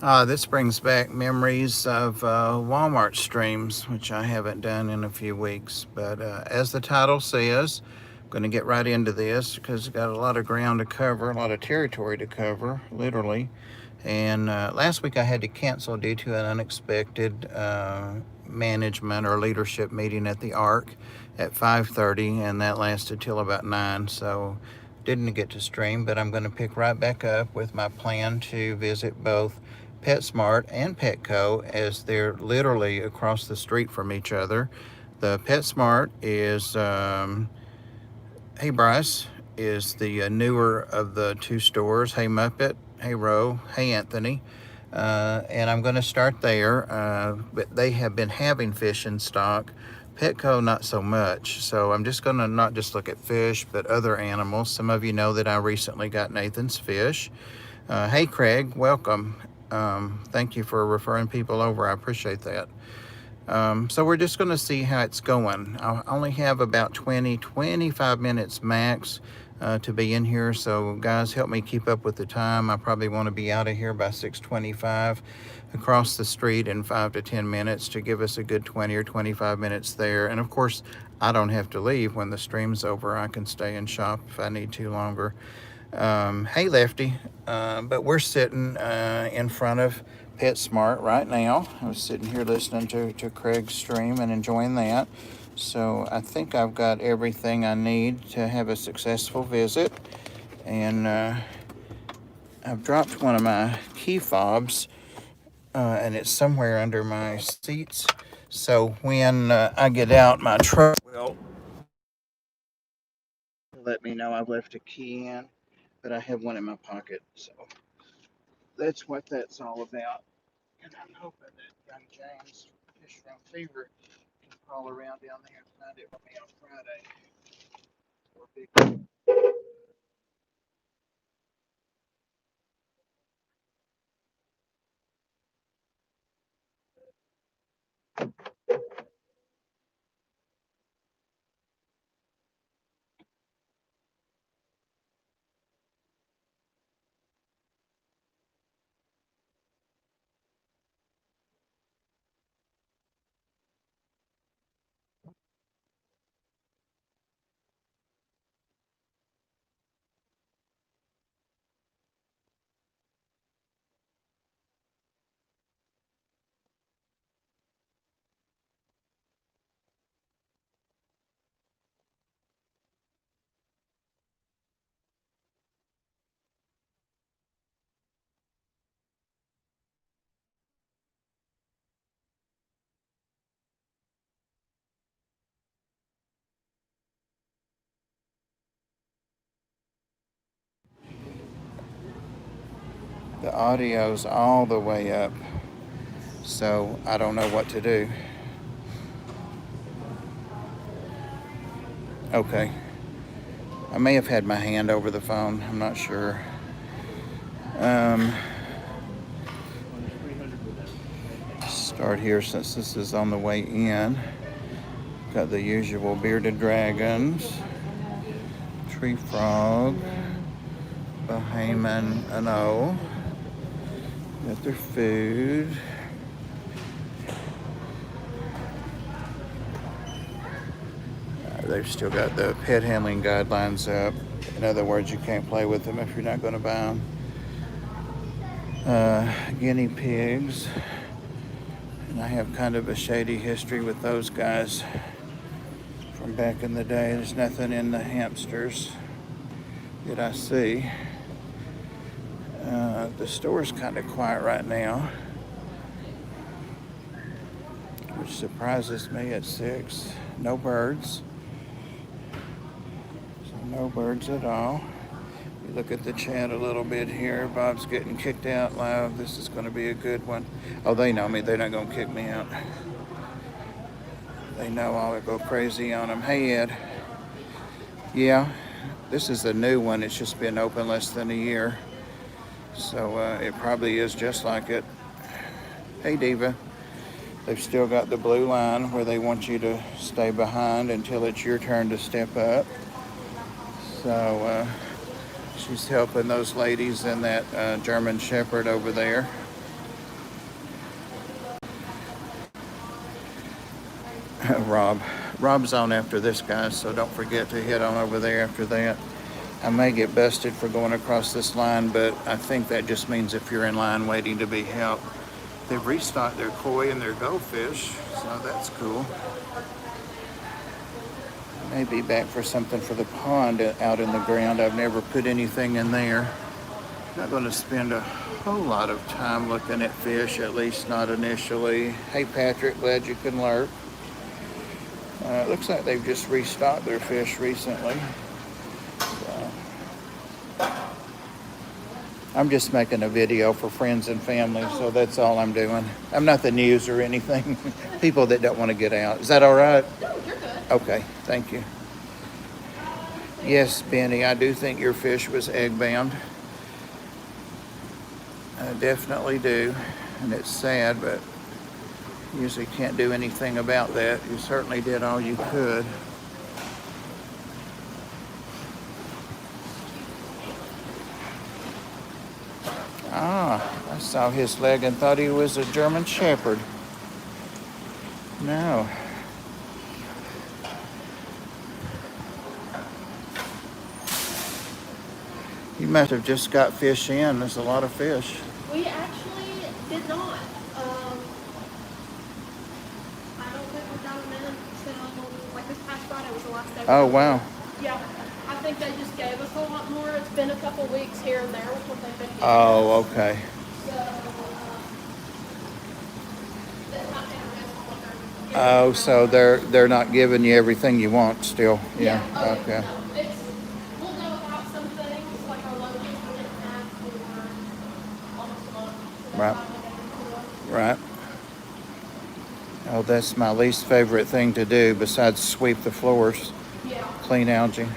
This brings back memories of Walmart streams, which I haven't done in a few weeks. But as the title says, I'm going to get right into this because it's got a lot of ground to cover, a lot of territory to cover, literally. And last week I had to cancel due to an unexpected management or leadership meeting at the Arc at 5:30, and that lasted till about 9. So didn't get to stream, but I'm going to pick right back up with my plan to visit both PetSmart and Petco, as they're literally across the street from each other. The PetSmart is, hey Bryce, is the newer of the two stores. Hey Muppet, hey Ro, hey Anthony. And I'm going to start there, but they have been having fish in stock. Petco, not so much. So I'm just going to not just look at fish, but other animals. Some of you know that I recently got Nathan's fish. Hey Craig, welcome. Thank you for referring people over. I appreciate that. So we're just going to see how it's going. I only have about 25 minutes max to be in here. So guys, help me keep up with the time. I probably want to be out of here by 6:25, across the street in 5 to 10 minutes to give us a good 20 or 25 minutes there. And of course, I don't have to leave when the stream's over. I can stay and shop if I need to longer. Hey Lefty, but we're sitting in front of PetSmart right now. I was sitting here listening to Craig's stream and enjoying that. So I think I've got everything I need to have a successful visit. And I've dropped one of my key fobs, and it's somewhere under my seats. So when I get out, my truck will let me know I've left a key in, but I have one in my pocket. So that's what that's all about. And I'm hoping that young James, Fish from Fever, can crawl around down there and find it for me on Friday. Or big. The audio's all the way up, so I don't know what to do. Okay. I may have had my hand over the phone. I'm not sure. Um, Start here since this is on the way in. Got the usual bearded dragons, tree frog, Bahamian Ano. Got their food. They've still got the pet handling guidelines up. In other words, you can't play with them if you're not going to buy them. Guinea pigs. And I have kind of a shady history with those guys from back in the day. There's nothing in the hamsters that I see. The store's kind of quiet right now, which surprises me at 6. No birds. So no birds at all. You look at the chat a little bit here. Bob's getting kicked out live. This is going to be a good one. Oh, they know me. They're not going to kick me out. They know I'll go crazy on them. Hey, Ed. Yeah, this is a new one. It's just been open less than a year. So it probably is just like it. Hey, Diva. They've still got the blue line where they want you to stay behind until it's your turn to step up. So she's helping those ladies and that German Shepherd over there. Rob's on after this, guys, so don't forget to head on over there after that. I may get busted for going across this line, but I think that just means if you're in line waiting to be helped. They've restocked their koi and their goldfish, so that's cool. I may be back for something for the pond out in the ground. I've never put anything in there. Not going to spend a whole lot of time looking at fish, at least not initially. Hey Patrick, glad you can lurk. It looks like they've just restocked their fish recently. I'm just making a video for friends and family, so that's all I'm doing. I'm not the news or anything. People that don't want to get out. Is that all right? No, you're good. Okay, thank you. Yes, Benny, I do think your fish was egg-bound. I definitely do, and it's sad, but you usually can't do anything about that. You certainly did all you could. I saw his leg and thought he was a German Shepherd. No. You must have just got fish in. There's a lot of fish. We actually did not. I don't think we got them in until, like, this past Friday was the last day. Oh, wow. Yeah. I think they just gave us a lot more. It's been a couple weeks here and there with what they've been giving Oh, us. okay. So, that's not interesting. Oh, so they're not giving you everything you want still. Yeah. Oh, Okay. no. We'll go without some things, like our loaves we didn't have for almost a month. So Right. that's Right. Oh, that's my least favorite thing to do besides sweep the floors, yeah. clean algae.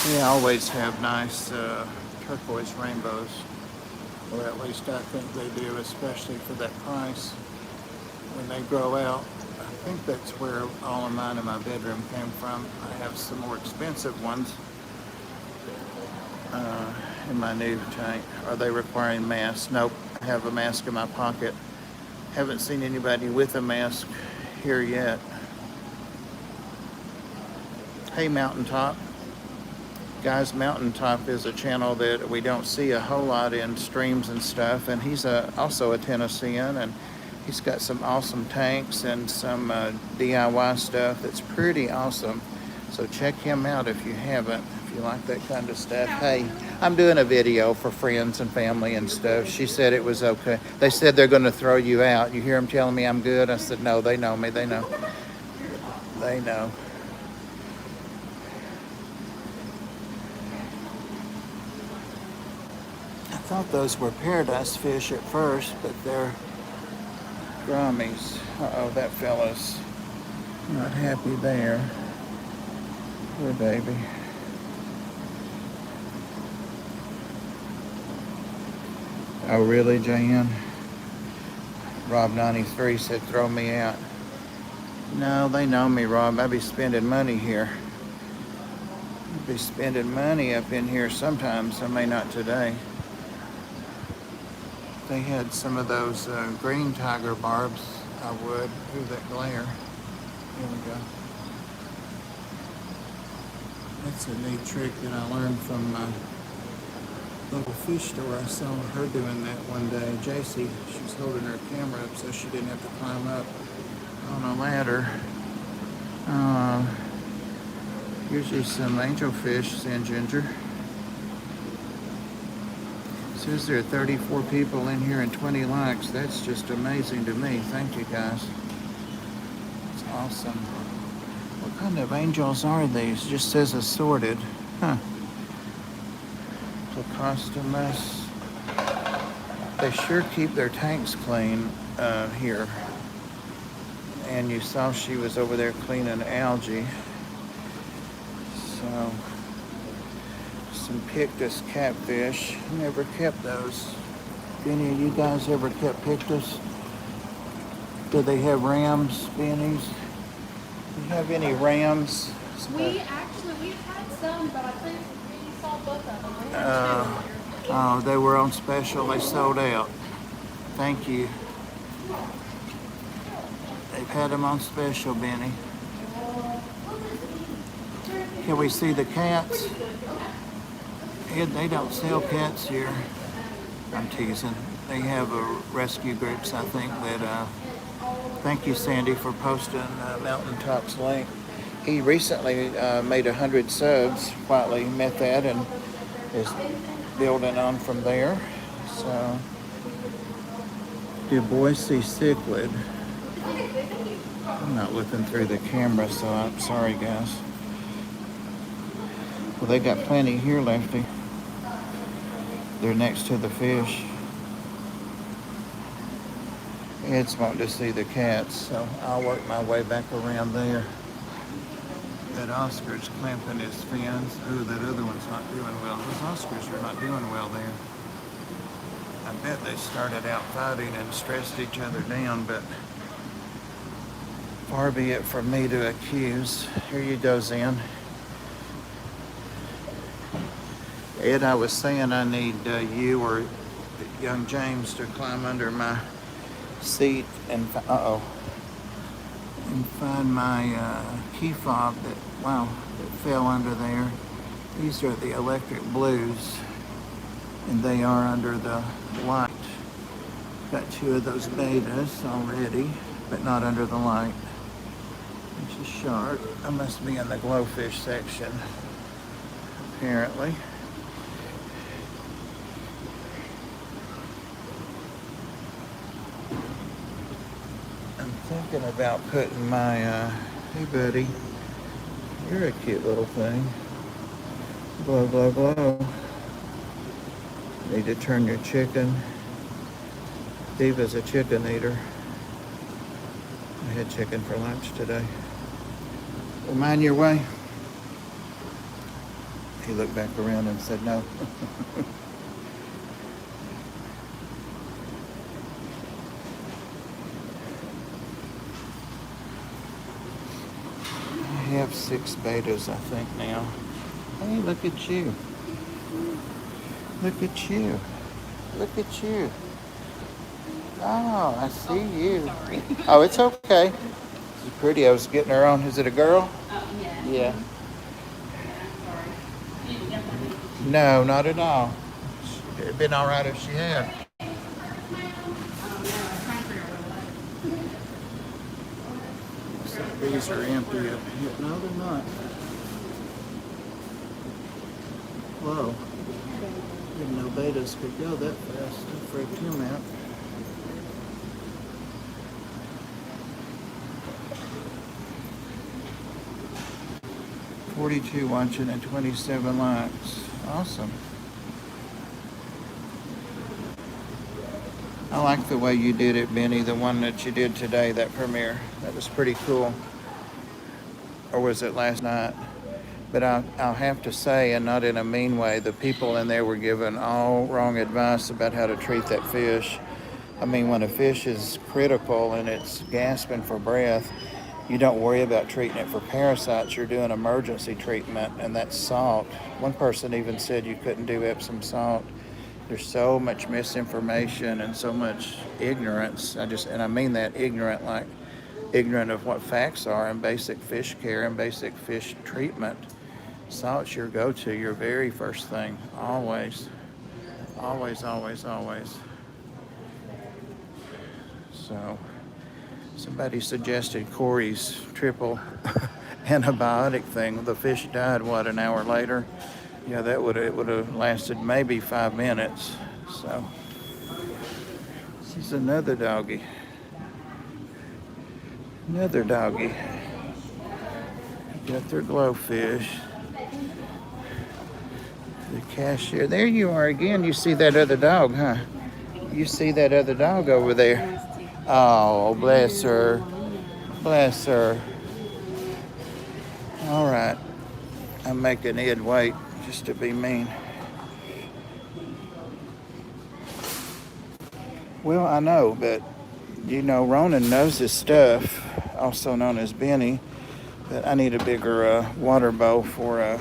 They always have nice turquoise rainbows, or at least I think they do, especially for that price when they grow out. I think that's where all of mine in my bedroom came from. I have some more expensive ones in my new tank. Are they requiring masks? Nope. I have a mask in my pocket. Haven't seen anybody with a mask here yet. Hey, Mountaintop. Guys, Mountaintop is a channel that we don't see a whole lot in streams and stuff, and he's also a Tennessean, and he's got some awesome tanks and some DIY stuff that's pretty awesome. So check him out if you haven't, if you like that kind of stuff. Hey, I'm doing a video for friends and family and stuff. She said it was okay. They said they're going to throw you out. You hear them telling me I'm good? I said, no, they know me. They know. They know. I thought those were paradise fish at first, but they're gummies. Uh-oh, that fella's not happy there. Poor baby. Oh, really, Jan? Rob93 said, throw me out. No, they know me, Rob. I be spending money here. I be spending money up in here sometimes. I may not today. They had some of those green tiger barbs. I would. Ooh, that glare. Here we go. That's a neat trick that I learned from my local fish store. I saw her doing that one day. JC, she was holding her camera up so she didn't have to climb up on a ladder. Usually some angelfish, sand ginger. Says there are 34 people in here and 20 likes. That's just amazing to me. Thank you, guys. It's awesome. What kind of angels are these? It just says assorted. Huh. Placostomus. They sure keep their tanks clean here. And you saw she was over there cleaning algae. So, some pictus catfish. Never kept those. Any of you guys ever kept pictus? Do they have rams, Benny's? Do you have any rams? We've had some, but I think we saw both of them. Oh, they were on special. They sold out. Thank you. They've had them on special, Benny. Can we see the cats? Ed, they don't sell cats here. I'm teasing. They have rescue groups, I think, that, thank you, Sandy, for posting Mountaintop's link. He recently made 100 subs, quietly met that, and is building on from there. So, Du Bois cichlid. I'm not looking through the camera, so I'm sorry, guys. Well, they got plenty here, Lefty. They're next to the fish. Ed's wanting to see the cats, so I'll work my way back around there. That Oscar's clamping his fins. Ooh, that other one's not doing well. Those Oscars are not doing well there. I bet they started out fighting and stressed each other down, but far be it from me to accuse. Here you go, Zen. Ed, I was saying I need you or young James to climb under my seat and and find my key fob that fell under there. These are the electric blues, and they are under the light. Got 2 of those betas already, but not under the light. It's a shark. I must be in the glowfish section, apparently. I'm thinking about putting my, hey buddy, you're a cute little thing. Glow, glow, glow. Need to turn your chicken. Diva's a chicken eater. I had chicken for lunch today. Well, mind your way. He looked back around and said no. I have 6 betas, I think, now. Hey, look at you. Look at you. Look at you. Oh, I see you. Oh, it's okay. She's pretty. I was getting her on. Is it a girl? Yeah. No, not at all. It'd been all right if she had. So these are empty up here. No, they're not. Whoa. Didn't know betas could go that fast. I freaked him out. $42 watching and 27 likes. Awesome. I like the way you did it, Benny, the one that you did today, that premiere. That was pretty cool. Or was it last night? But I'll have to say, and not in a mean way, the people in there were given all wrong advice about how to treat that fish. I mean, when a fish is critical and it's gasping for breath, you don't worry about treating it for parasites. You're doing emergency treatment, and that's salt. One person even said you couldn't do Epsom salt. There's so much misinformation and so much ignorance. And I mean that ignorant, like ignorant of what facts are in basic fish care and basic fish treatment. Salt's your go-to, your very first thing, always. Always, always, always. So, somebody suggested Corey's triple antibiotic thing. The fish died, what, an hour later? Yeah, it would have lasted maybe 5 minutes. So, this is another doggy. Another doggy. Got their glowfish. The cashier. There you are again. You see that other dog, huh? You see that other dog over there. Oh, bless her. Bless her. All right. I'm making Ed wait just to be mean. Well, I know, but you know, Ronan knows his stuff, also known as Benny, but I need a bigger water bowl for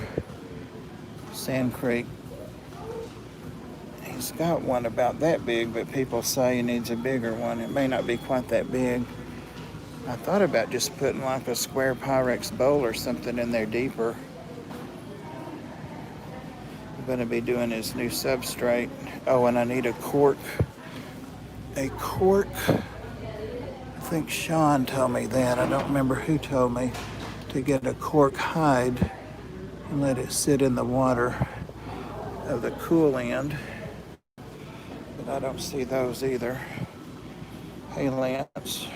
Sand Creek. He's got one about that big, but people say he needs a bigger one. It may not be quite that big. I thought about just putting like a square Pyrex bowl or something in there deeper. I'm going to be doing his new substrate. Oh, and I need a cork. A cork. I think Sean told me that. I don't remember who told me to get a cork hide and let it sit in the water of the cool end. But I don't see those either. Hey, Lance.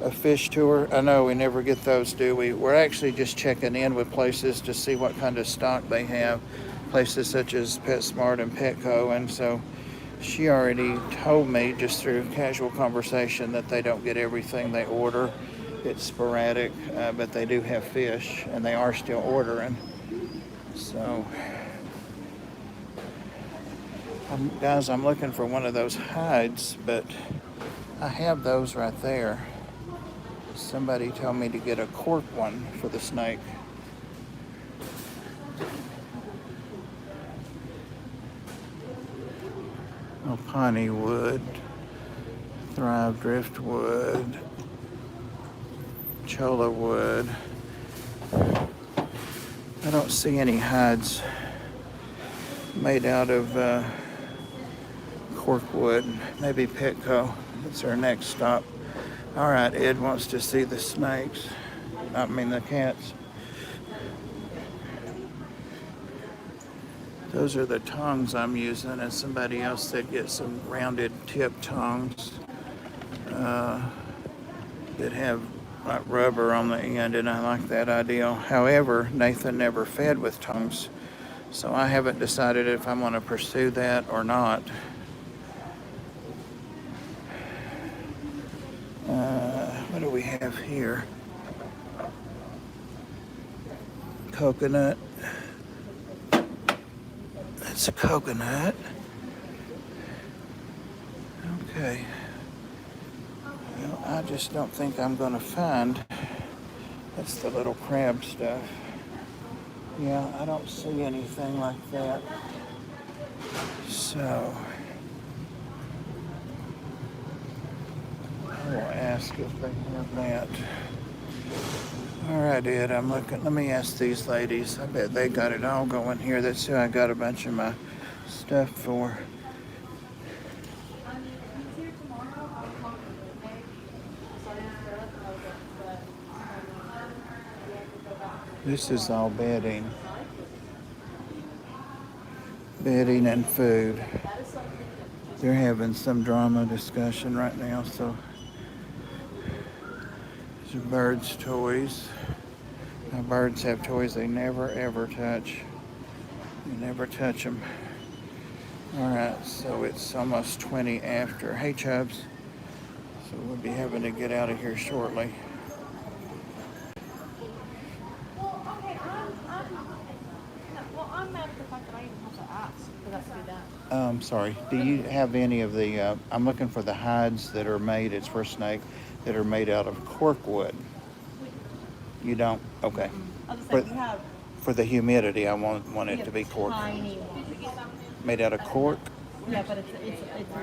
A fish tour. I know we never get those, do we? We're actually just checking in with places to see what kind of stock they have. Places such as PetSmart and Petco. And so she already told me just through casual conversation that they don't get everything they order. It's sporadic, but they do have fish and they are still ordering. So, guys, I'm looking for one of those hides, but I have those right there. Somebody told me to get a cork one for the snake. Oh, piney wood, thrive driftwood, cholla wood. I don't see any hides made out of cork wood. Maybe Petco. That's our next stop. All right, Ed wants to see the snakes. I mean the cats. Those are the tongs I'm using, and somebody else said get some rounded tip tongs that have like rubber on the end, and I like that idea. However, Nathan never fed with tongs, so I haven't decided if I'm going to pursue that or not. What do we have here? Coconut. That's a coconut. Okay. Well, I just don't think I'm going to find. That's the little crab stuff. Yeah, I don't see anything like that. So, I will ask if they have that. All right, Ed, I'm looking. Let me ask these ladies. I bet they got it all going here. That's who I got a bunch of my stuff for. This is all bedding. Bedding and food. They're having some drama discussion right now, so these are birds' toys. Now, birds have toys they never ever touch. You never touch them. All right, so it's almost 20 after. Hey, Chubbs. So we'll be having to get out of here shortly. I'm mad at the fact that I even have to ask for us to do that. Sorry. Do you have any of the? I'm looking for the hides that are made. It's for snake that are made out of cork wood. You don't? Okay. I was For, like, we have for the humidity, I want it to be cork. tiny ones. Made out of cork. Yeah, but it's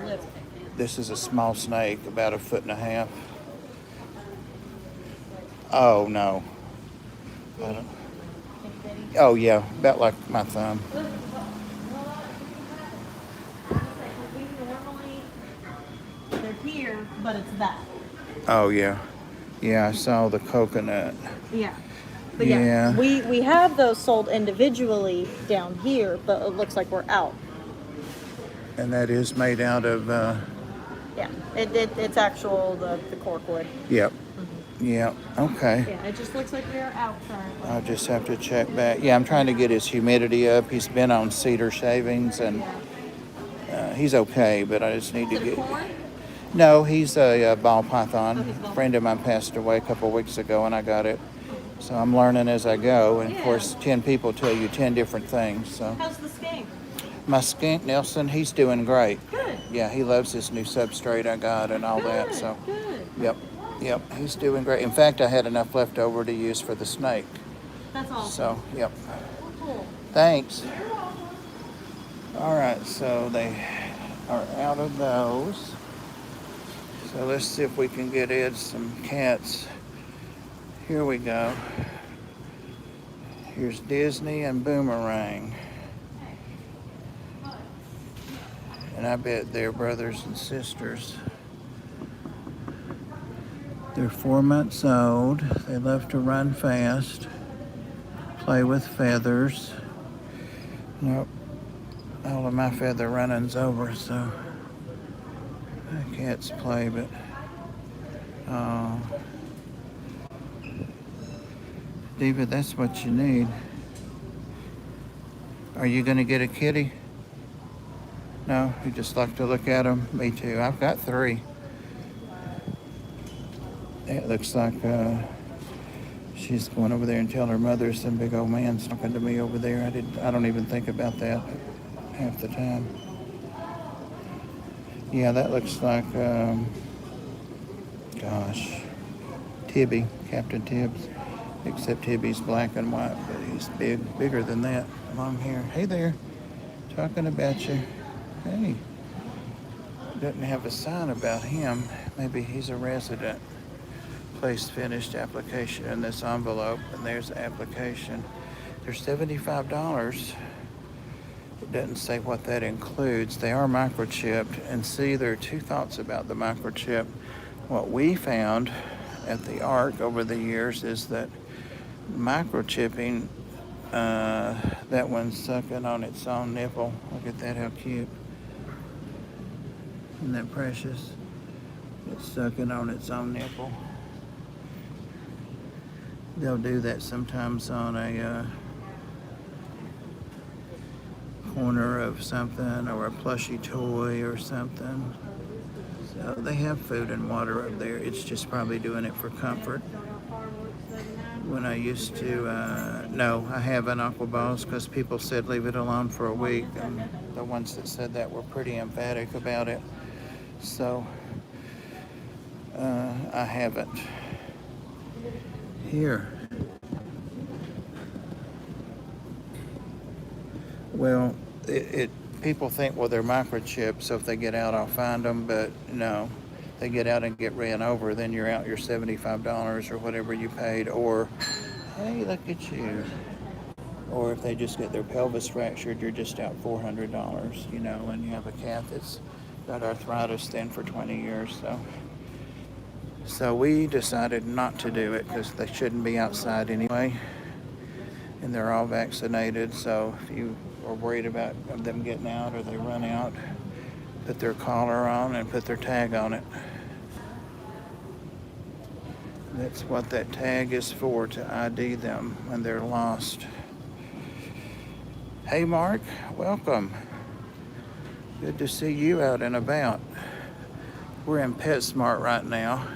little. This is a small snake, about 1.5 feet. Oh no. I don't. Oh yeah, about like my thumb. Normally, they're here, but it's that. Oh yeah. Yeah, I saw the coconut. Yeah. But Yeah. we have those sold individually down here, but it looks like we're out. And that is made out of, Yeah, it's actual the cork wood. yep. Yeah, okay. Yeah, it just looks like we're out currently. I'll just have to check back. Yeah, I'm trying to get his humidity up. He's been on cedar shavings, and he's okay, but I just need to Is it get... corn? No, he's a ball python. Oh, he's ball A friend of mine passed away a couple of weeks ago, and I got it. So I'm learning as I go, and of Yeah. course 10 people tell you 10 different things. So How's the skink? my skink, Nelson, he's doing great. Good. Yeah, he loves this new substrate I got and all that, so... Good. Yep, he's doing great. In fact, I had enough left over to use for the snake. That's awesome. So, yep. Cool. Thanks. All right, so they are out of those. So let's see if we can get Ed some cats. Here we go. Here's Disney and Boomerang. And I bet they're brothers and sisters. They're 4 months old. They love to run fast, play with feathers. Nope, all of my feather running's over, so the cats play, but David, that's what you need. Are you gonna get a kitty? No, you just like to look at them? Me too. I've got 3. It looks like she's going over there and telling her mother some big old man's talking to me over there. I don't even think about that half the time. Yeah, that looks like gosh, Tibby, Captain Tibbs. Except Tibby's black and white, but he's bigger than that. Long hair. Hey there, talking about you. Hey, doesn't have a sign about him. Maybe he's a resident. Place finished application in this envelope, and there's the application. They're $75. It doesn't say what that includes. They are microchipped, and see, there are 2 thoughts about the microchip. What we found at the ARC over the years is that microchipping, that one's sucking on its own nipple. Look at that, how cute. Isn't that precious? It's sucking on its own nipple. They'll do that sometimes on a corner of something or a plushy toy or something. So they have food and water up there. It's just probably doing it for comfort. When I used to, no, I haven't Aqua Balls because people said leave it alone for a week, and the ones that said that were pretty emphatic about it. So I haven't. Here. Well, people think, well, they're microchipped, so if they get out, I'll find them, but no. They get out and get ran over, then you're out your $75 or whatever you paid, or, hey, look at you. Or if they just get their pelvis fractured, you're just out $400, you know, and you have a cat that's got arthritis then for 20 years, So we decided not to do it because they shouldn't be outside anyway, and they're all vaccinated, so if you are worried about them getting out or they run out, put their collar on and put their tag on it. That's what that tag is for, to ID them when they're lost. Hey Mark, welcome. Good to see you out and about. We're in PetSmart right now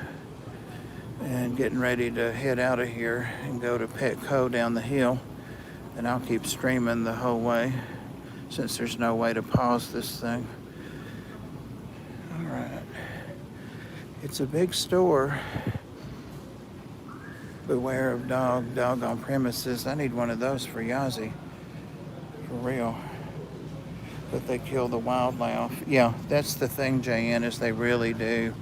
and getting ready to head out of here and go to Petco down the hill. And I'll keep streaming the whole way since there's no way to pause this thing. All right. It's a big store. Beware of dog on premises. I need one of those for Yazzie. For real. But they kill the wildlife. Yeah, that's the thing, JN, is they really do.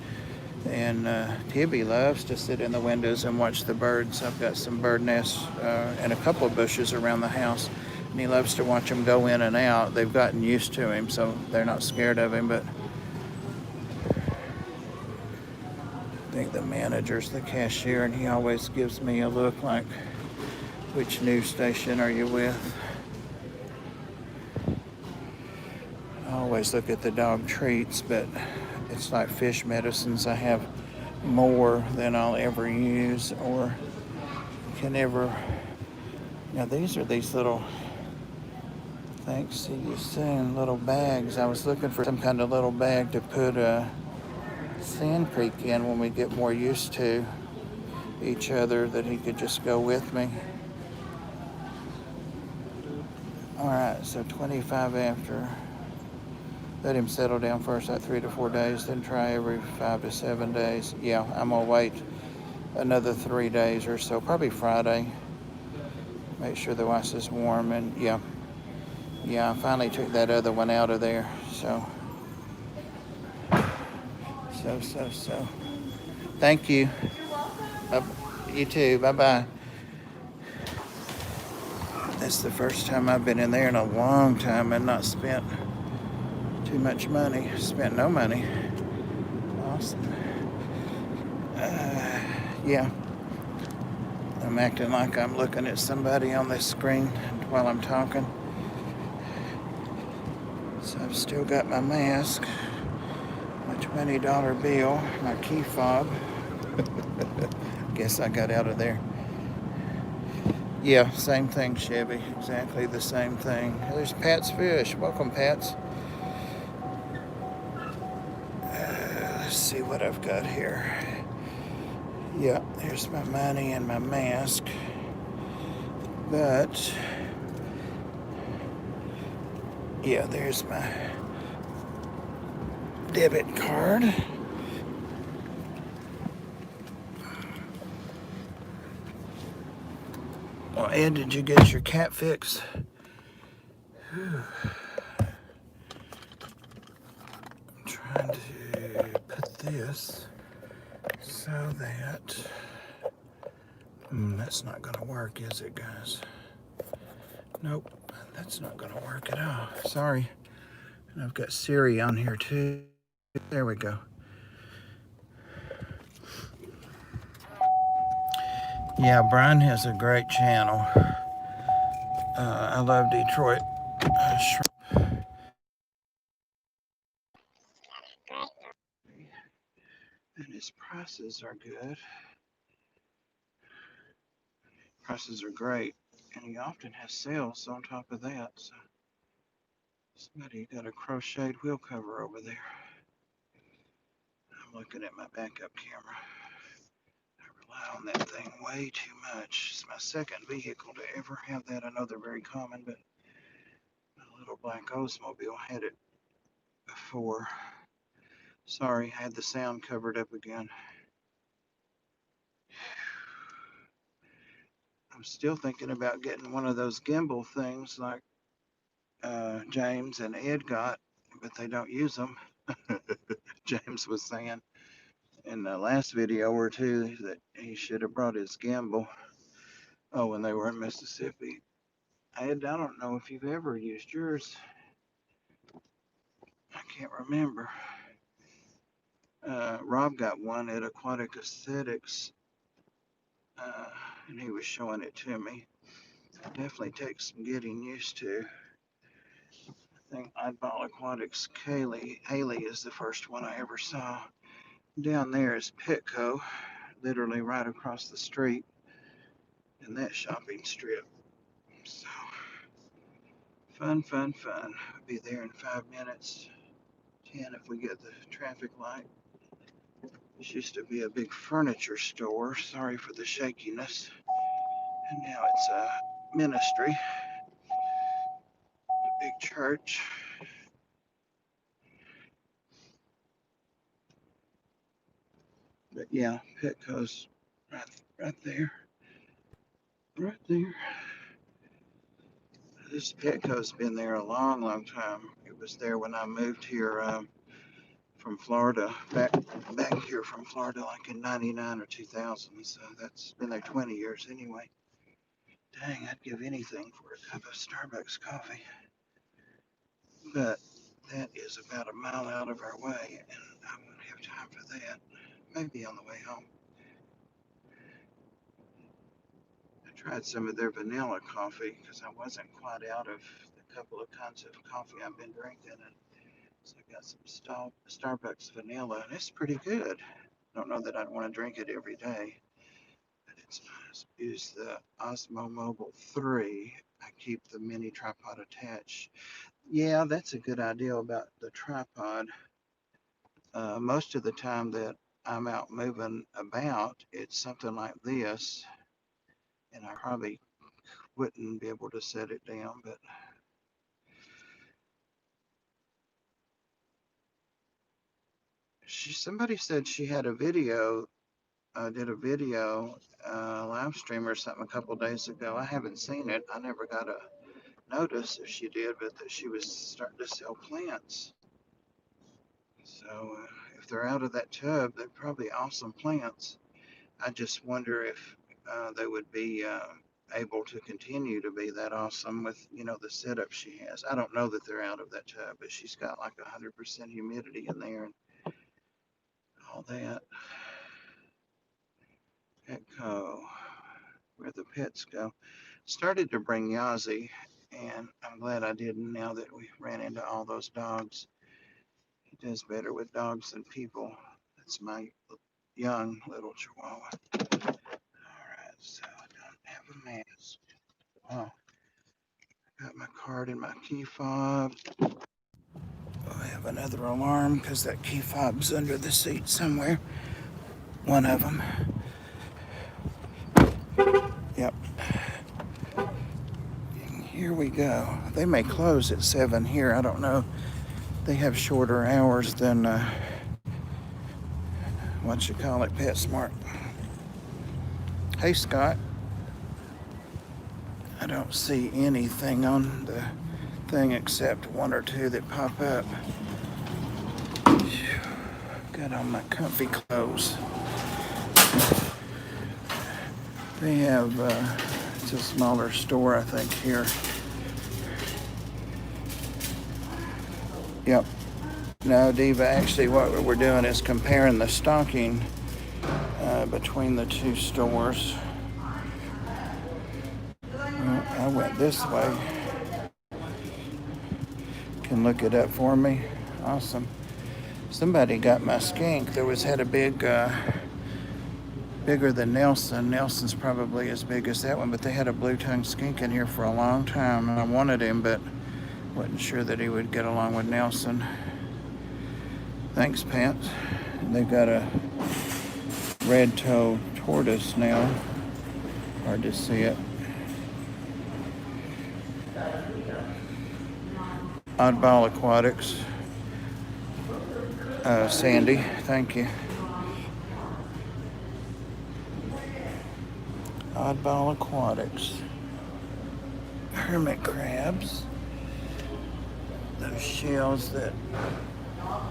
And Tibby loves to sit in the windows and watch the birds. I've got some bird nests and a couple of bushes around the house. And he loves to watch them go in and out. They've gotten used to him, so they're not scared of him. But I think the manager's the cashier, and he always gives me a look like, which news station are you with? I always look at the dog treats, but it's like fish medicines. I have more than I'll ever use or can ever. Now these are these little, thanks, see you soon, little bags. I was looking for some kind of little bag to put Sand Creek in when we get more used to each other, that he could just go with me. All right, so 25 after. Let him settle down first, like 3 to 4 days, then try every 5 to 7 days. Yeah, I'm gonna wait another 3 days or so, probably Friday. Make sure the ice is warm, and yeah, Yeah, I finally took that other one out of there. So. Thank you. You're welcome. You too. Bye bye. That's the first time I've been in there in a long time and not spent too much money. Spent no money. Awesome. Yeah. I'm acting like I'm looking at somebody on this screen while I'm talking. So I've still got my mask, my $20 bill, my key fob. Guess I got out of there. Yeah, same thing, Chevy. Exactly the same thing. There's Pat's Fish. Welcome, Pat's. Let's see what I've got here. Yeah, here's my money and my mask. But, yeah, there's my debit card. Well, Ed, did you get your cat fix? I'm trying to put this so that... that's not going to work, is it, guys? Nope, that's not going to work at all. Sorry. And I've got Siri on here, too. There we go. Yeah, Brian has a great channel. I love Detroit shrimp. And his prices are good. Prices are great. And he often has sales on top of that. So somebody got a crocheted wheel cover over there. I'm looking at my backup camera. I rely on that thing way too much. It's my second vehicle to ever have that. I know they're very common, but my little black Oldsmobile had it before. Sorry, I had the sound covered up again. I'm still thinking about getting one of those gimbal things like James and Ed got, but they don't use them. James was saying in the last video or two that he should have brought his gimbal. Oh, when they were in Mississippi. Ed, I don't know if you've ever used yours. I can't remember. Rob got one at Aquatic Aesthetics, and he was showing it to me. It definitely takes some getting used to. I think Oddball Aquatics Haley is the first one I ever saw. Down there is Petco, literally right across the street in that shopping strip. So, fun. I'll be there in 5 minutes, 10 if we get the traffic light. This used to be a big furniture store. Sorry for the shakiness. And now it's a ministry, a big church. But yeah, Petco's right there. Right there. This Petco's been there a long time. It was there when I moved here from Florida, back here from Florida, like in '99 or 2000. So that's been there 20 years anyway. Dang, I'd give anything for a cup of Starbucks coffee. But that is about a mile out of our way, and I won't have time for that. Maybe on the way home. I tried some of their vanilla coffee because I wasn't quite out of the couple of kinds of coffee I've been drinking, and so I got some Starbucks vanilla, and it's pretty good. I don't know that I'd want to drink it every day, but it's nice. Use the Osmo Mobile 3. I keep the mini tripod attached. Yeah, that's a good idea about the tripod. Most of the time that I'm out moving about, it's something like this, and I probably wouldn't be able to set it down, but somebody said she had a video, did a video live stream or something a couple days ago. I haven't seen it. I never got a notice if she did, but that she was starting to sell plants. So if they're out of that tub, they're probably awesome plants. I just wonder if they would be able to continue to be that awesome with, the setup she has. I don't know that they're out of that tub, but she's got like 100% humidity in there and all that. Petco, where the pets go. Started to bring Yazi, and I'm glad I didn't now that we ran into all those dogs. He does better with dogs than people. That's my young little chihuahua. Alright, so I don't have a mask. Oh, got my card and my key fob. I have another alarm because that key fob's under the seat somewhere. One of them. Yep. And here we go. They may close at 7 here. I don't know. They have shorter hours than PetSmart. Hey, Scott. I don't see anything on the thing except one or two that pop up. Got on my comfy clothes. They have, it's a smaller store, I think, here. Yep. No, Diva, actually what we're doing is comparing the stocking between the two stores. Well, I went this way. Can look it up for me. Awesome. Somebody got my skink. Had a big, bigger than Nelson. Nelson's probably as big as that one, but they had a blue-tongued skink in here for a long time, and I wanted him, but wasn't sure that he would get along with Nelson. Thanks, Pat. They've got a red-toed tortoise now. Hard to see it. Oddball Aquatics. Sandy, thank you. Oddball Aquatics. Hermit crabs. Those shells that are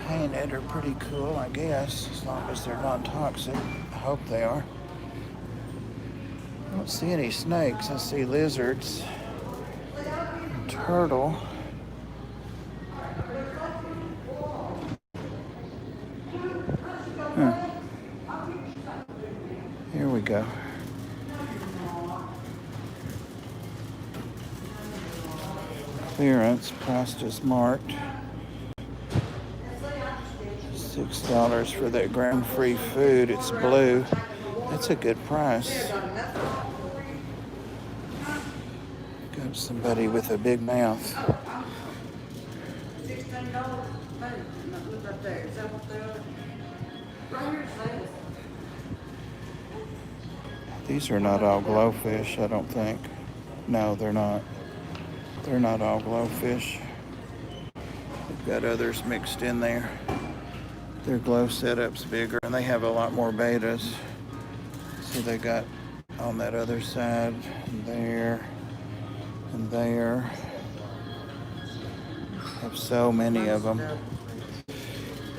painted are pretty cool, I guess, as long as they're non-toxic. I hope they are. I don't see any snakes. I see lizards. And turtle. Here we go. Clearance, price is marked. $6 for that grain-free food. It's blue. That's a good price. Got somebody with a big mouth. These are not all glowfish, I don't think. No, they're not. They're not all glowfish. They've got others mixed in there. Their glow setup's bigger, and they have a lot more betas. So they got on that other side, and there, and there. Have so many of them.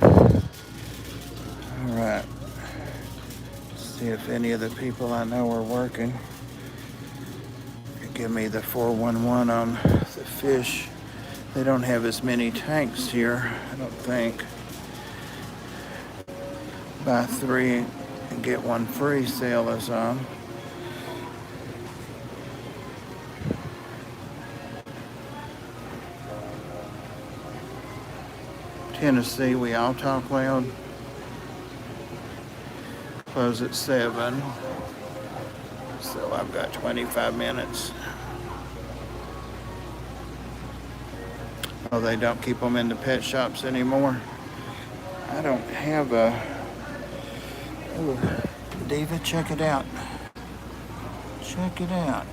All right. See if any of the people I know are working. Give me the 411 on the fish. They don't have as many tanks here, I don't think. Buy 3 and get 1 free sale is on. Tennessee, we all talk loud. Close at 7. So I've got 25 minutes. Oh, they don't keep them in the pet shops anymore. I don't have a... Ooh, Diva, check it out. Check it out.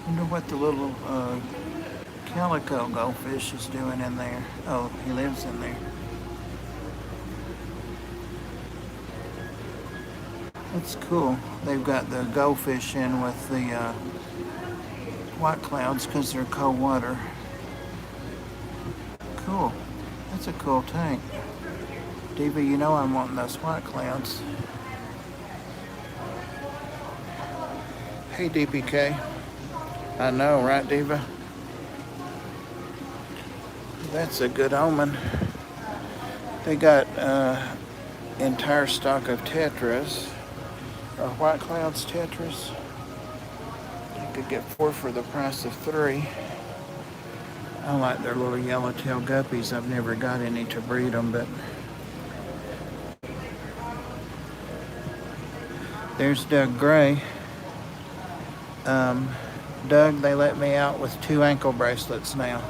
Wonder what the little calico goldfish is doing in there? Oh, he lives in there. That's cool. They've got the goldfish in with the white clouds because they're cold water. Cool. That's a cool tank. Diva, you know I'm wanting those white clouds. Hey, DPK. I know, right, Diva? That's a good omen. They got entire stock of tetras, or white clouds tetras. You could get 4 for the price of 3. I like their little yellowtail guppies. I've never got any to breed them, but there's Doug Gray. Doug, they let me out with 2 ankle bracelets now.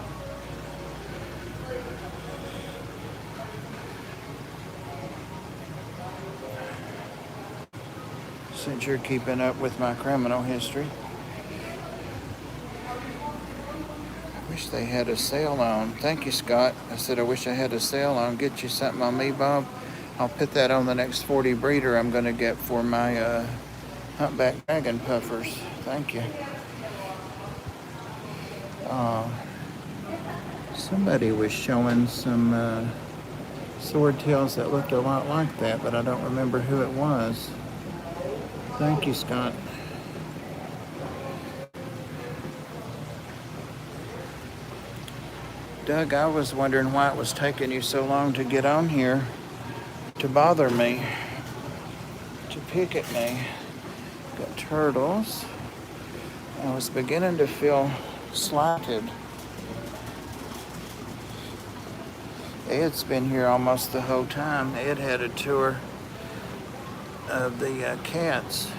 Since you're keeping up with my criminal history. I wish they had a sale on. Thank you, Scott. I said I wish I had a sale on. Get you something on me, Bob. I'll put that on the next 40 breeder I'm going to get for my humpback dragon puffers. Thank you. Somebody was showing some swordtails that looked a lot like that, but I don't remember who it was. Thank you, Scott. Doug, I was wondering why it was taking you so long to get on here to bother me, to pick at me. Got turtles. I was beginning to feel slighted. Ed's been here almost the whole time. Ed had a tour of the cats.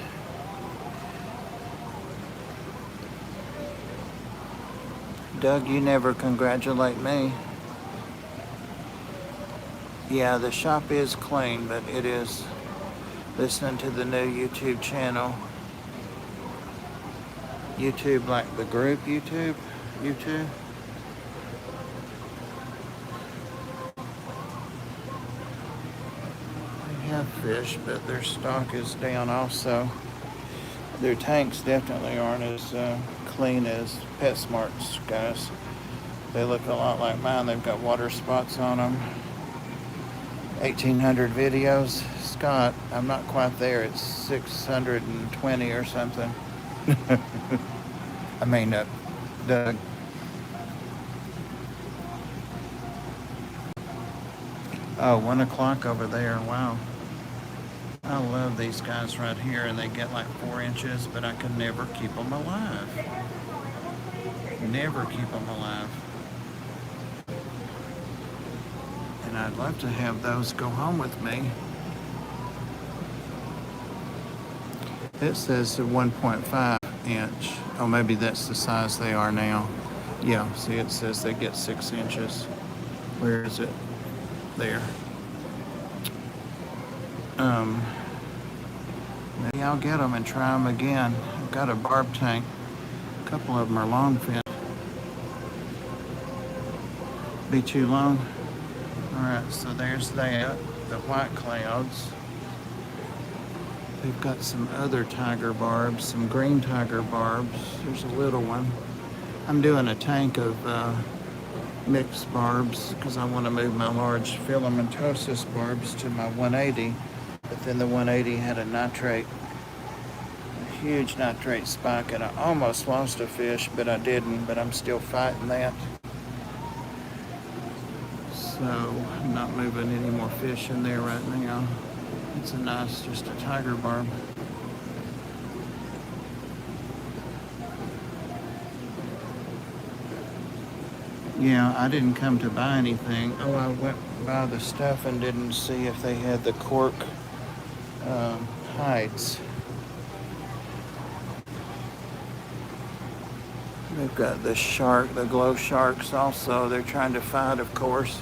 Doug, you never congratulate me. Yeah, the shop is clean, but it is listening to the new YouTube channel. YouTube, like the group YouTube? YouTube? They have fish, but their stock is down also. Their tanks definitely aren't as clean as PetSmart's guys. They look a lot like mine. They've got water spots on them. 1,800 videos. Scott, I'm not quite there. It's 620 or something. I mean, Doug. Oh, 1 o'clock over there. Wow. I love these guys right here, and they get like 4 inches, but I can never keep them alive. Never keep them alive. And I'd love to have those go home with me. It says 1.5 inch. Oh, maybe that's the size they are now. Yeah, see, it says they get 6 inches. Where is it? There. Maybe I'll get them and try them again. I've got a barb tank. A couple of them are long fin. Be too long? Alright, so there's that. The white clouds. They've got some other tiger barbs, some green tiger barbs. There's a little one. I'm doing a tank of mixed barbs because I want to move my large filamentaceous barbs to my 180. But then the 180 had a huge nitrate spike, and I almost lost a fish, but I didn't. But I'm still fighting that. So I'm not moving any more fish in there right now. It's just a tiger barb. Yeah, I didn't come to buy anything. Oh, I went by the stuff and didn't see if they had the cork hides. They've got the glow sharks also. They're trying to fight, of course.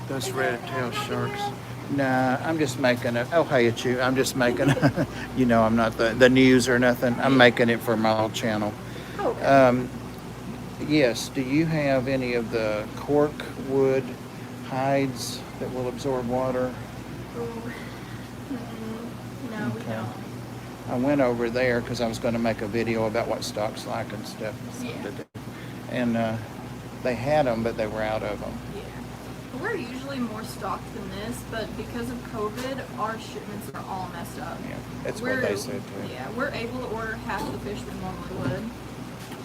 Those red-tailed sharks. Nah, I'm just making it. Oh, hey, it's you. I'm just making it. You know, I'm not the news or nothing. I'm making it for my little channel. Okay. Yes, do you have any of the cork wood hides that will absorb water? Ooh. No, we Okay. don't. I went over there because I was going to make a video about what stock's like and stuff. Yeah. And they had them, but they were out of them. Yeah. We're usually more stocked than this, but because of COVID, our shipments are all messed up. Yeah, that's what they said too. Yeah, we're able to order half the fish we normally would.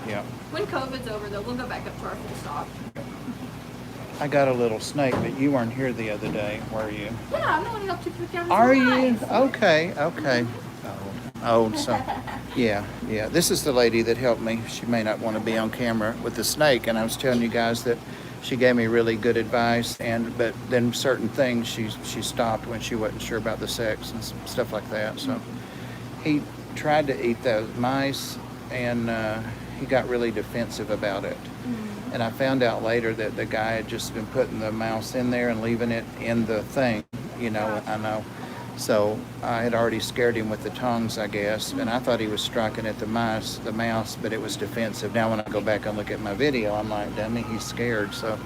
Yeah. When COVID's over, though, we'll go back up to our full stock. I got a little snake, but you weren't here the other day, were you? Yeah, I'm the one who helped you pick out. Are you? Okay, okay. Old, so yeah. This is the lady that helped me. She may not want to be on camera with the snake, and I was telling you guys that she gave me really good advice, but then certain things she stopped when she wasn't sure about the sex and stuff like that. So he tried to eat those mice, and he got really defensive about it. And I found out later that the guy had just been putting the mouse in there and leaving it in the thing, I know. So I had already scared him with the tongs, I guess, and I thought he was striking at the mouse, but it was defensive. Now when I go back and look at my video, I'm like, dummy, he's scared. So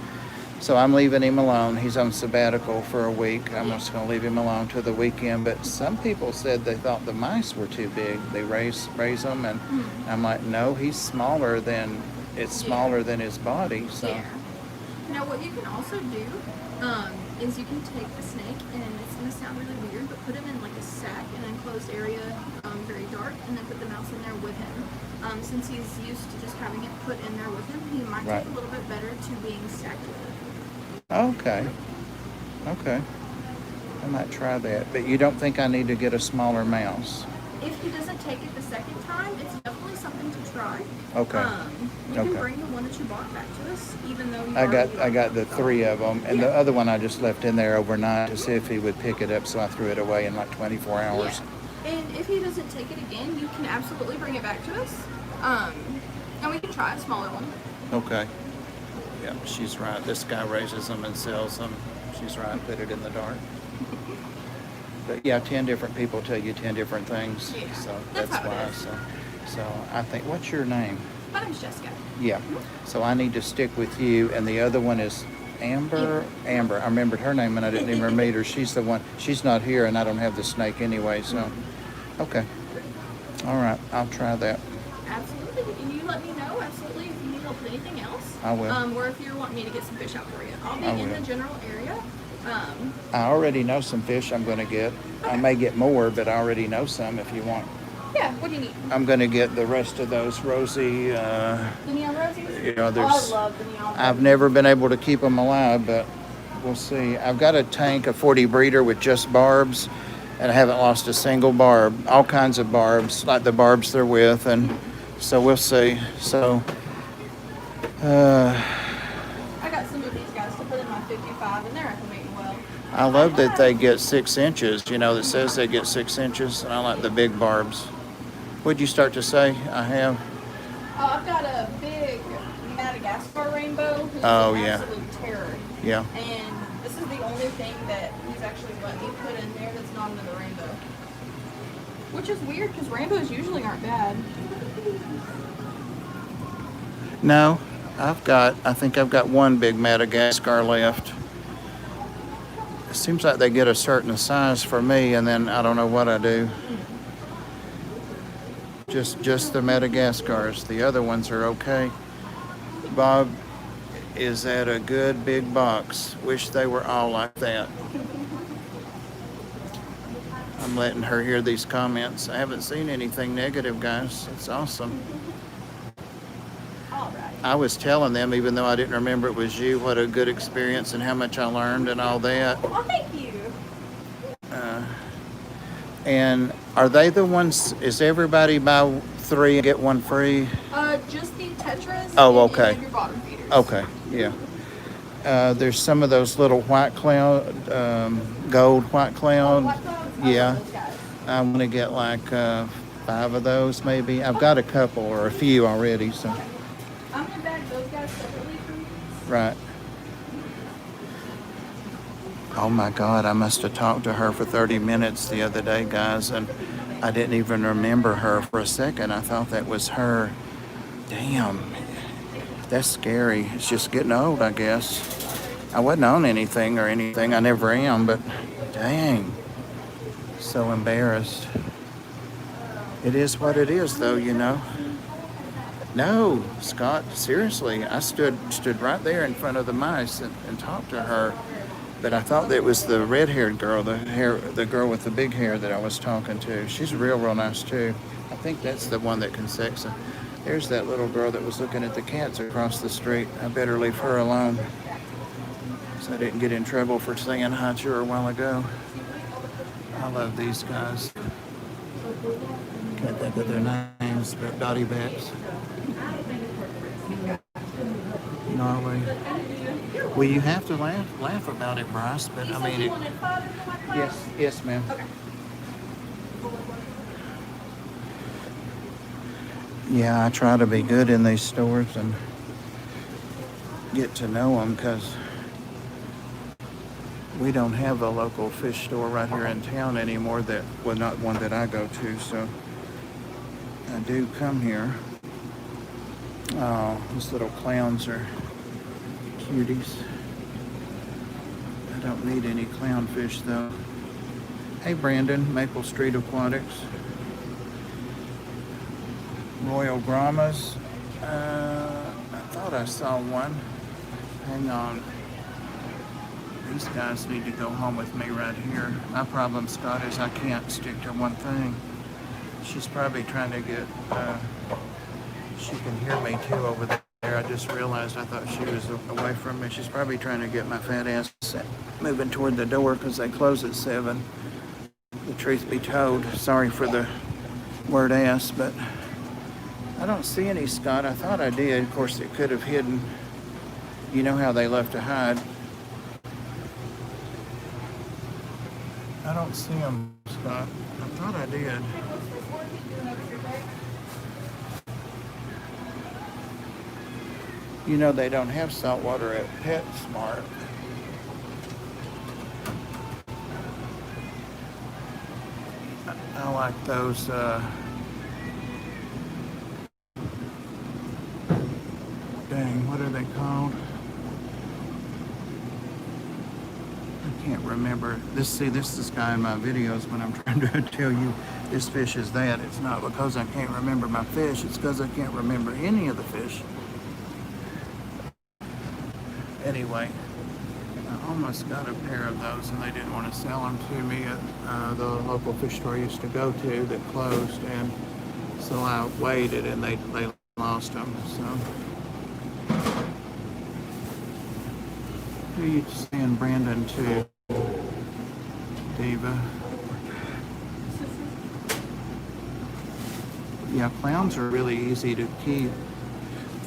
I'm leaving him alone. He's on sabbatical for a week. I'm just going to leave him alone till the weekend. But some people said they thought the mice were too big. They raise them, and I'm like, no, he's smaller than his body. So. Yeah. Now what you can also do is you can take the snake, and it's going to sound really weird, but put him in like a sack in an enclosed area, very dark, and then put the mouse in there with him. Since he's used to just having it put in there with him, he might take a little bit better to being stacked with it. Okay. I might try that. But you don't think I need to get a smaller mouse? If he doesn't take it the second time, it's definitely something to try. Okay. You can bring the one that you bought back to us, even though I got the 3 of them, and the other one I just left in there overnight to see if he would pick it up, so I threw it away in like 24 hours. Yeah. And if he doesn't take it again, you can absolutely bring it back to us, and we can try a smaller one. Okay. Yeah, she's right. This guy raises them and sells them. She's right. Put it in the dark. But yeah, 10 different people tell you 10 different things. Yeah, So that's how why. it is. So I think, what's your name? My name's Jessica. Yeah. So I need to stick with you, and the other one is Amber. I remembered her name, and I didn't even meet her. She's the one. She's not here, and I don't have the snake anyway. So, okay. All right. I'll try that. Absolutely. And you let me know, absolutely, if you need help with anything else. I will. Or if you're wanting me to get some fish out for you. I'll be in the general area. I already know some fish I'm going to get. Okay. I may get more, but I already know some if you want. Yeah, what do you need? I'm going to get the rest of those rosy. The neon rosies? I love the neon rosies. I've never been able to keep them alive, but we'll see. I've got a tank, a 40 breeder with just barbs, and I haven't lost a single barb. All kinds of barbs, like the barbs they're with, and so we'll see. So, I got some of these guys to put in my 55, and they're acclimating well. I love that they get 6 inches. That says they get 6 inches, and I like the big barbs. What'd you start to say? I have. I've got a big Madagascar rainbow. Who's Oh, an yeah. absolute terror. Yeah. And this is the only thing that he's actually let me put in there that's not another rainbow. Which is weird because rainbows usually aren't bad. No, I think I've got one big Madagascar left. It seems like they get a certain size for me, and then I don't know what I do. Just the Madagascars. The other ones are okay. Bob is at a good big box. Wish they were all like that. I'm letting her hear these comments. I haven't seen anything negative, guys. It's awesome. All right. I was telling them, even though I didn't remember it was you, what a good experience and how much I learned and all that. Well, thank you. And are they the ones, is everybody buy 3 and get 1 free? Just the tetras. Oh, and okay. any of your bottom feeders. Okay, yeah. There's some of those little white cloud, gold white cloud. White clouds? Yeah. I love those guys. I'm gonna get like 5 of those maybe. I've got a couple or a few already, so. Okay. I'm gonna bag those guys separately for you. Right. Oh my God, I must have talked to her for 30 minutes the other day, guys, and I didn't even remember her for a second. I thought that was her. Damn. That's scary. It's just getting old, I guess. I wasn't on anything or anything. I never am, but dang. So embarrassed. It is what it is, though, you know. No, Scott, seriously. I stood right there in front of the mice and talked to her. But I thought that was the red-haired girl, the girl with the big hair that I was talking to. She's real nice, too. I think that's the one that can sex her. There's that little girl that was looking at the cats across the street. I better leave her alone so I didn't get in trouble for saying hi to her a while ago. I love these guys. Can't think of their names, but dotty backs. Norway. Well, you have to laugh about it, Bryce, but I mean it. Yes, ma'am. Yeah, I try to be good in these stores and get to know them because we don't have a local fish store right here in town anymore not one that I go to, so I do come here. Oh, these little clowns are cuties. I don't need any clownfish though. Hey Brandon, Maple Street Aquatics. Royal Brahmas. I thought I saw one. Hang on. These guys need to go home with me right here. My problem, Scott, is I can't stick to one thing. She's probably trying to get, she can hear me too over there. I just realized I thought she was away from me. She's probably trying to get my fat ass moving toward the door because they close at 7. The truth be told, sorry for the word ass, but I don't see any, Scott. I thought I did. Of course, it could have hidden. You know how they love to hide. I don't see them, Scott. I thought I did. You know they don't have salt water at PetSmart. I like those dang, what are they called? I can't remember. This guy in my videos when I'm trying to tell you this fish is that. It's not because I can't remember my fish. It's because I can't remember any of the fish. Anyway, I almost got a pair of those and they didn't want to sell them to me at the local fish store I used to go to that closed, and so I waited and they lost them. So who are you seeing Brandon too? Diva. Yeah, clowns are really easy to keep.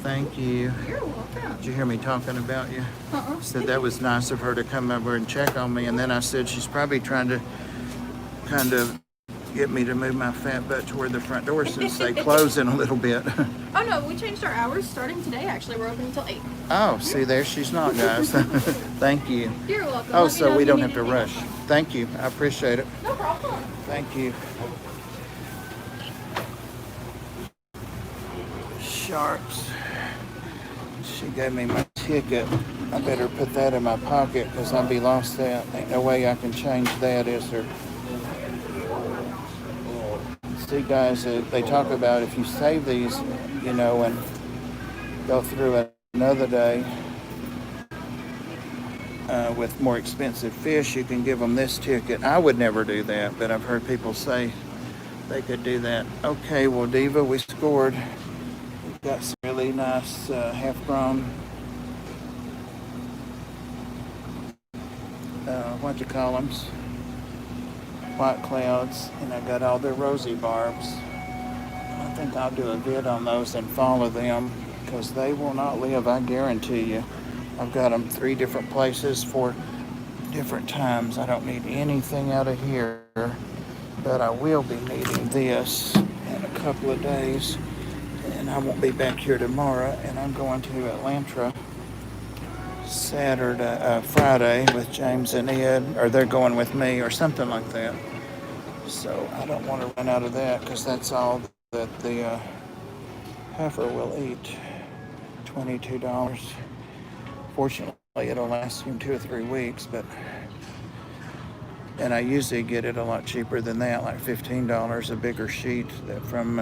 Thank you. You're welcome. Did you hear me talking about you? Uh-uh. Said that was nice of her to come over and check on me, and then I said she's probably trying to kind of get me to move my fat butt toward the front door since they close in a little bit. Oh no, we changed our hours starting today. Actually, we're open until 8. Oh, see there, she's not, guys. Thank you. You're welcome. Oh, Let me know so if we you don't need have to anything rush. else. Thank you. I appreciate it. No problem. Thank you. Sharks. She gave me my ticket. I better put that in my pocket because I'll be lost that. Ain't no way I can change that, is there? See, guys, they talk about if you save these, you know, and go through another day with more expensive fish, you can give them this ticket. I would never do that, but I've heard people say they could do that. Okay, well, Diva, we scored. We've got some really nice half-grown, what you call them, white clouds, and I got all their rosy barbs. I think I'll do a vid on those and follow them because they will not live, I guarantee you. I've got them 3 different places for different times. I don't need anything out of here, but I will be needing this in a couple of days, and I won't be back here tomorrow, and I'm going to Atlanta Friday with James and Ed, or they're going with me or something like that. So I don't want to run out of that because that's all that the heifer will eat. $22. Fortunately, it'll last you 2 or 3 weeks, and I usually get it a lot cheaper than that, like $15, a bigger sheet from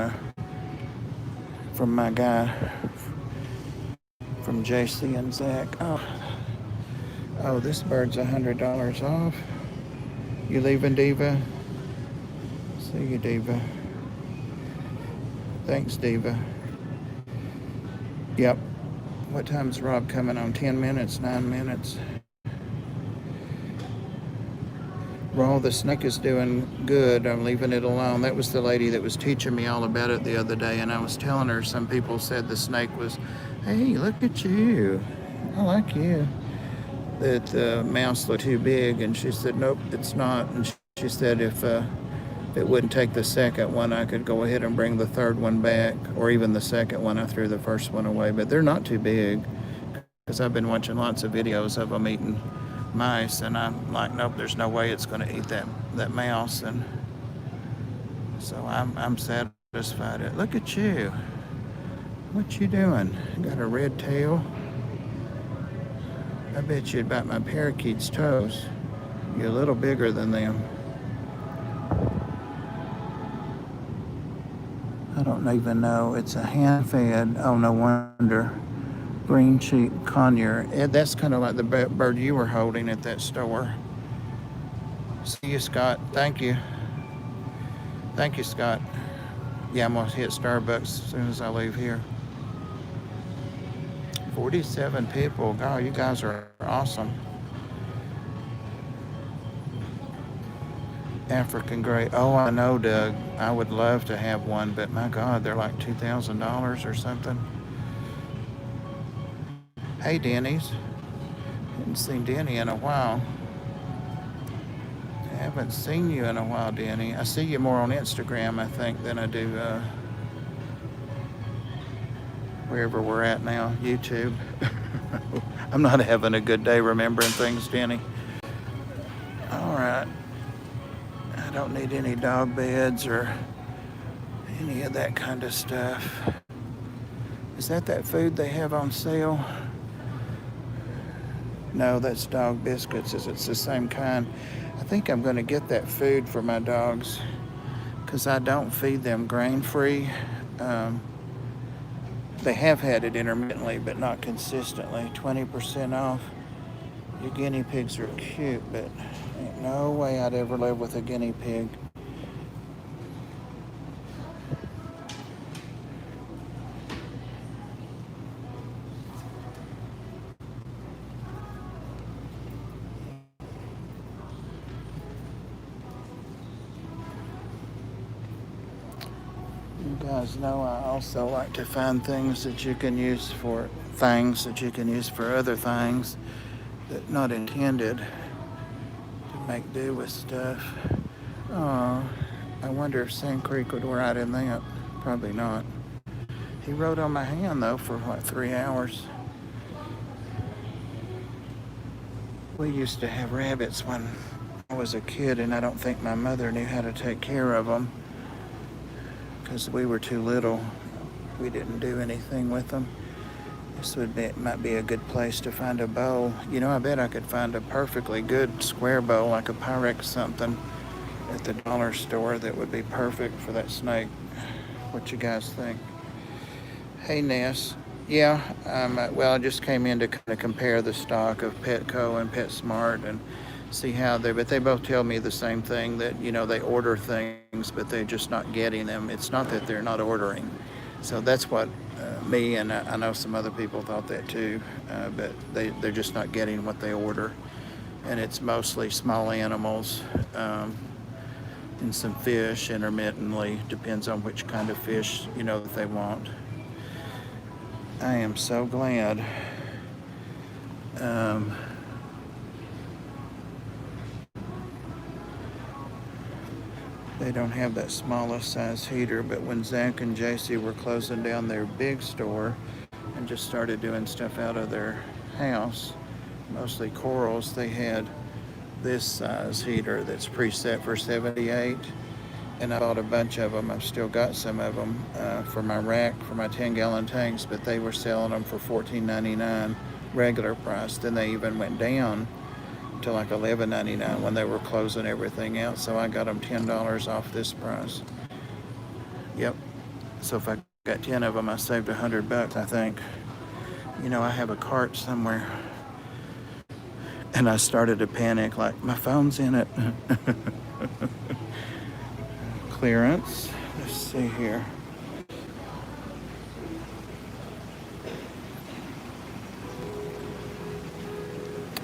my guy, from JC and Zach. Oh, this bird's $100 off. You leaving, Diva? See you, Diva. Thanks, Diva. Yep. What time's Rob coming on? 10 minutes, 9 minutes. Well, the snake is doing good. I'm leaving it alone. That was the lady that was teaching me all about it the other day, and I was telling her some people said the snake was, hey, look at you. I like you. That the mouse looked too big, and she said, nope, it's not. And she said if it wouldn't take the second one, I could go ahead and bring the third one back, or even the second one. I threw the first one away, but they're not too big, because I've been watching lots of videos of them eating mice, and I'm like, nope, there's no way it's going to eat that mouse. And so I'm satisfied. Look at you. What you doing? Got a red tail? I bet you'd bite my parakeet's toes. You're a little bigger than them. I don't even know. It's a hand-fed. Oh, no wonder. Green cheek conure. That's kind of like the bird you were holding at that store. See you, Scott. Thank you. Thank you, Scott. Yeah, I'm going to hit Starbucks as soon as I leave here. 47 people. God, you guys are awesome. African gray. Oh, I know, Doug. I would love to have one, but my God, they're like $2,000 or something. Hey, Denny's. Haven't seen Denny in a while. I haven't seen you in a while, Denny. I see you more on Instagram, I think, than I do wherever we're at now, YouTube. I'm not having a good day remembering things, Denny. All right. I don't need any dog beds or any of that kind of stuff. Is that food they have on sale? No, that's dog biscuits. It's the same kind. I think I'm going to get that food for my dogs because I don't feed them grain-free. They have had it intermittently, but not consistently. 20% off. Your guinea pigs are cute, but ain't no way I'd ever live with a guinea pig. You guys know I also like to find things that you can use for other things that not intended to make do with stuff. Oh, I wonder if Sand Creek would ride in that. Probably not. He rode on my hand though for like 3 hours. We used to have rabbits when I was a kid, and I don't think my mother knew how to take care of them because we were too little. We didn't do anything with them. This might be a good place to find a bowl. You know, I bet I could find a perfectly good square bowl, like a Pyrex something, at the dollar store that would be perfect for that snake. What you guys think? Hey, Ness. Yeah, well, I just came in to kind of compare the stock of Petco and PetSmart and see how but they both tell me the same thing, that, you know, they order things, but they're just not getting them. It's not that they're not ordering. So that's what me and I know some other people thought that too, but they're just not getting what they order. And it's mostly small animals and some fish intermittently. Depends on which kind of fish, you know, that they want. I am so glad. They don't have that smallest size heater, but when Zach and JC were closing down their big store and just started doing stuff out of their house, mostly corals, they had this size heater that's preset for 78, and I bought a bunch of them. I've still got some of them for my rack, for my 10-gallon tanks, but they were selling them for $14.99 regular price. Then they even went down to like $11.99 when they were closing everything out. So I got them $10 off this price. Yep. So if I got 10 of them, I saved $100, I think. You know, I have a cart somewhere, and I started to panic, like my phone's in it. Clearance. Let's see here.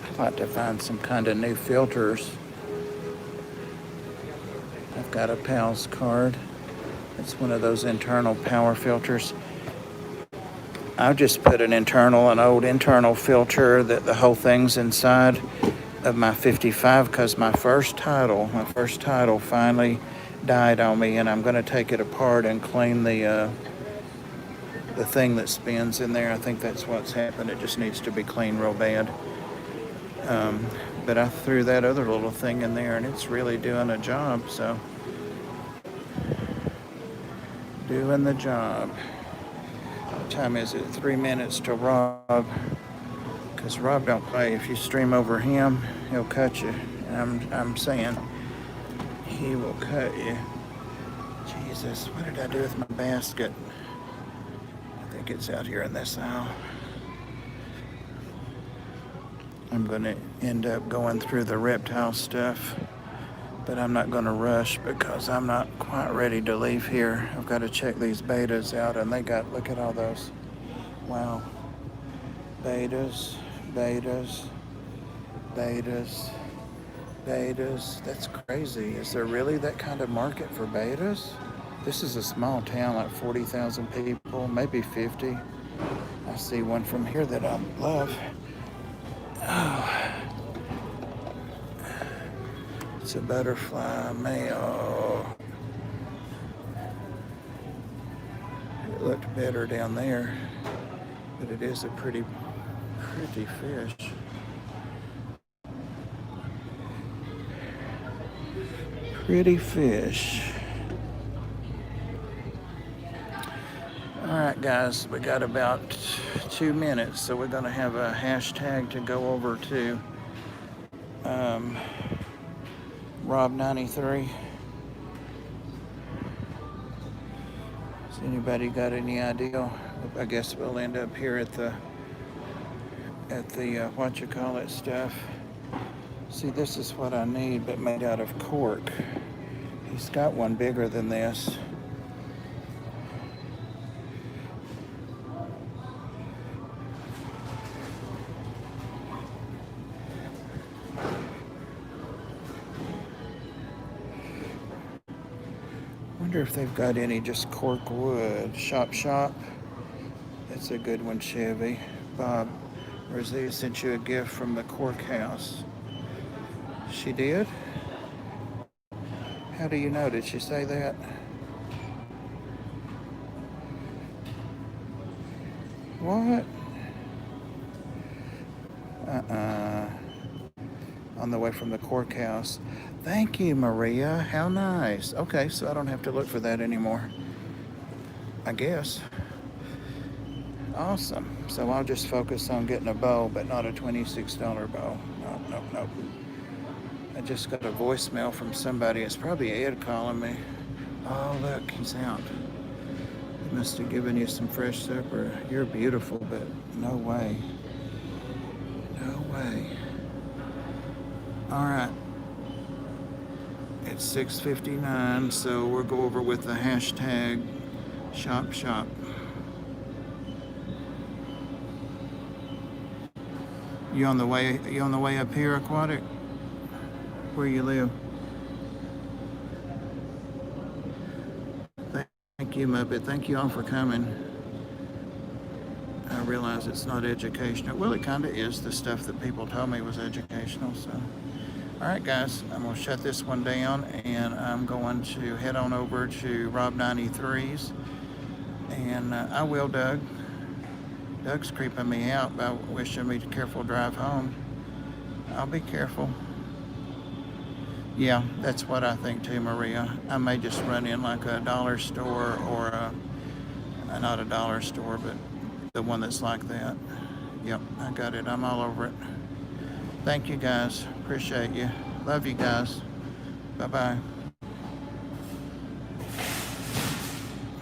I'd like to find some kind of new filters. I've got a PALS card. It's one of those internal power filters. I've just put an old internal filter that the whole thing's inside of my 55 because my first title finally died on me, and I'm going to take it apart and clean the thing that spins in there. I think that's what's happened. It just needs to be cleaned real bad. But I threw that other little thing in there, and it's really doing a job. So, doing the job. What time is it? 3 minutes to Rob. Because Rob don't play. If you stream over him, he'll cut you. And I'm saying he will cut you. Jesus, what did I do with my basket? I think it's out here in this aisle. I'm going to end up going through the reptile stuff, but I'm not going to rush because I'm not quite ready to leave here. I've got to check these betas out, and look at all those. Wow. Betas. That's crazy. Is there really that kind of market for betas? This is a small town, like 40,000 people, maybe 50. I see one from here that I love. Oh. It's a butterfly male. It looked better down there, but it is a pretty fish. Pretty fish. All right, guys, we got about 2 minutes, so we're going to have a hashtag to go over to Rob93. Has anybody got any idea? I guess we'll end up here at the what you call it stuff. See, this is what I need, but made out of cork. He's got one bigger than this. Wonder if they've got any just cork wood. Shop. That's a good one, Chevy. Bob, Rosie sent you a gift from the Cork House. She did? How do you know? Did she say that? What? On the way from the Cork House. Thank you, Maria. How nice. Okay, so I don't have to look for that anymore, I guess. Awesome. So I'll just focus on getting a bow, but not a $26 bow. Nope. I just got a voicemail from somebody. It's probably Ed calling me. Oh, look, he's out. He must have given you some fresh supper. You're beautiful, but no way. No way. All right. It's 6:59, so we'll go over with the hashtag shop. You on the way up here, Aquatic? Where you live? Thank you, Muppet. Thank you all for coming. I realize it's not educational. Well, it kind of is. The stuff that people told me was educational. So, all right, guys, I'm going to shut this one down, and I'm going to head on over to Rob93's. And I will, Doug. Doug's creeping me out by wishing me a careful drive home. I'll be careful. Yeah, that's what I think too, Maria. I may just run in like a dollar store or not a dollar store, but the one that's like that. Yep, I got it. I'm all over it. Thank you guys. Appreciate you. Love you guys. Bye-bye.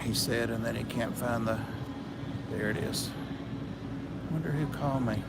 He said, and then he can't find the, there it is. Wonder who called me.